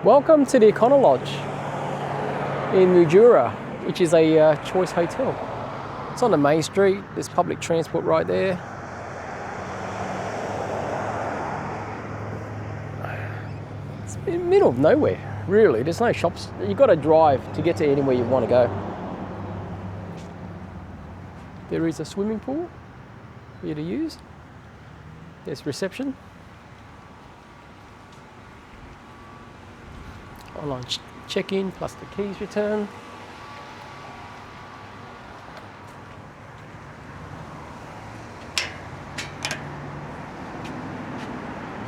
Welcome to the Econo Lodge in Mildura, which is a choice hotel. It's on the main street. There's public transport right there. It's in the middle of nowhere, really. There's no shops. You've got to drive to get to anywhere you want to go. There is a swimming pool for you to use. There's reception. Online check-in plus the keys return.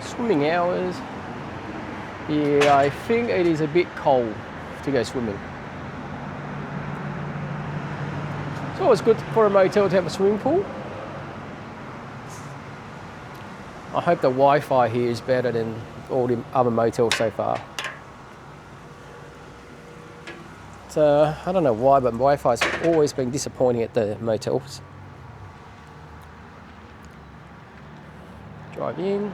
Swimming hours. Yeah, I think it is a bit cold to go swimming. It's always good for a motel to have a swimming pool. I hope the Wi-Fi here is better than all the other motels so far. I don't know why, but Wi-Fi's always been disappointing at the motels. Drive in.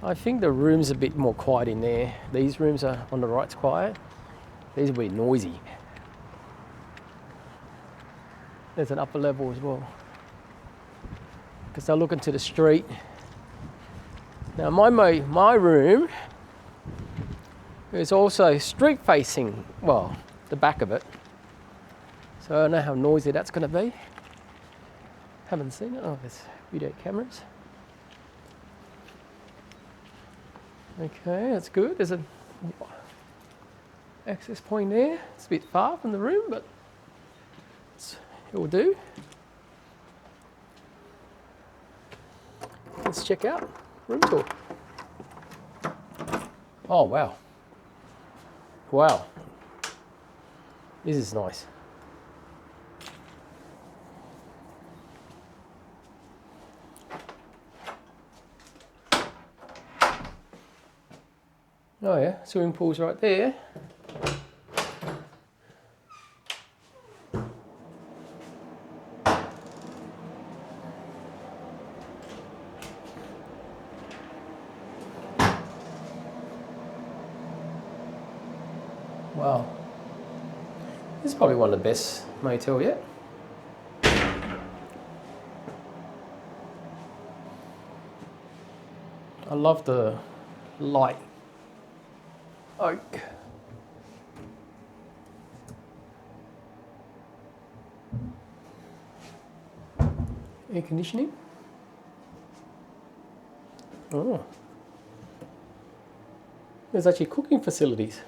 I think the room's a bit more quiet in there. These rooms are on the right's quiet. These will be noisy. There's an upper level as well, because they're looking to the street. Now my room is also street facing, well, the back of it. So I don't know how noisy that's going to be. Haven't seen it. Oh, there's video cameras. Okay, that's good. There's an access point there. It's a bit far from the room, but it will do. Let's check out room tour. Oh wow. Wow. This is nice. Oh yeah, swimming pool's right there. Wow. This is probably one of the best motel yet. I love the light oak. Air conditioning. Oh. There's actually cooking facilities.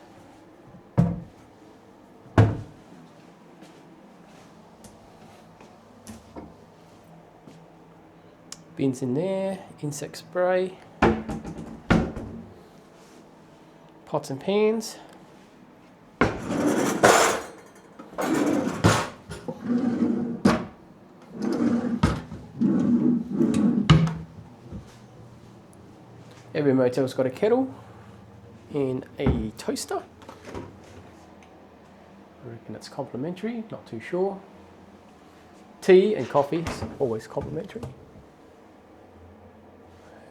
Bins in there, insect spray, pots and pans. Every motel's got a kettle and a toaster. I reckon it's complimentary, not too sure. Tea and coffee is always complimentary.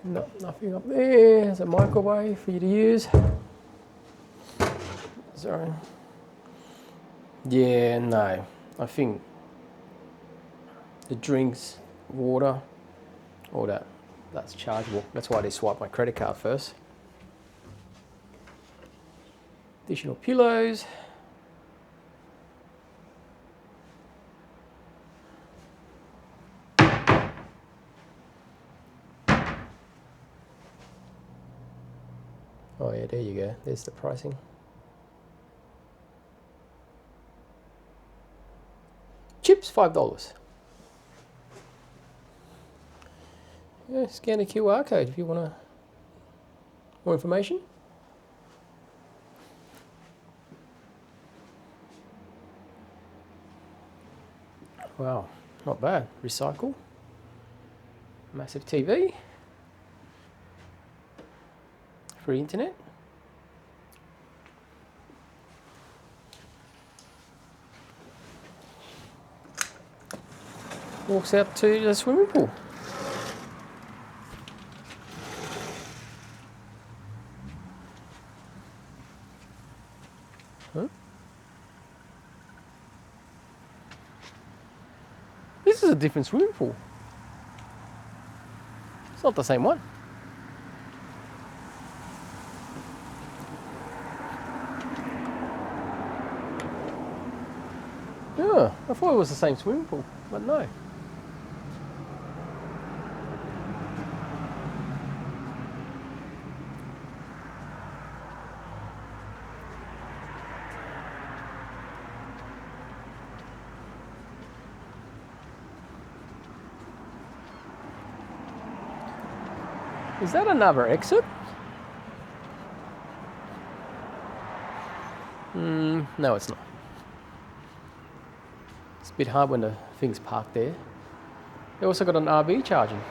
Nothing up there. There's a microwave for you to use. Sorry. Yeah, no. I think the drinks, water, all that's chargeable. That's why they swipe my credit card first. Additional pillows. Oh yeah, there you go. There's the pricing. Chips, $5. Yeah, scan the QR code if you want more information. Wow, not bad. Recycle. Massive TV. Free internet. walks out to the swimming pool. Huh? This is a different swimming pool. It's not the same one. Yeah, I thought it was the same swimming pool, but no. Is that another exit? No, it's not. It's a bit hard when the thing's parked there. They also got an RV charging.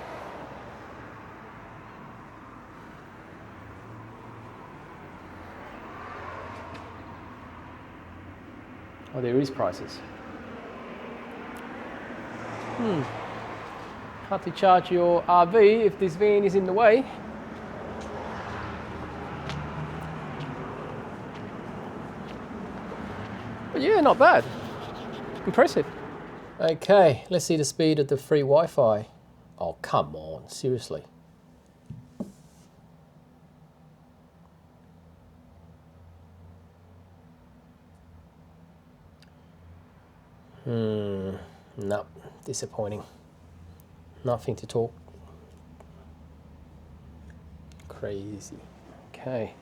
Oh, there is prices. Hard to charge your RV if this van is in the way. But yeah, not bad. Impressive. Okay, let's see the speed of the free Wi-Fi. Oh, come on, seriously. No, disappointing. Nothing to talk. Crazy. Okay.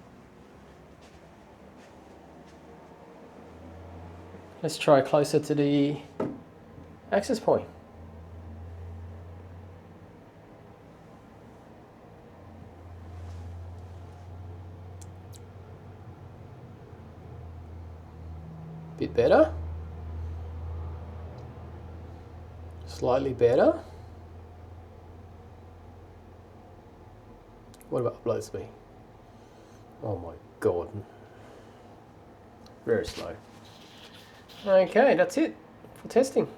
Let's try closer to the access point. Bit better. Slightly better. What about upload speed? Oh my god. Very slow. Okay, that's it for testing.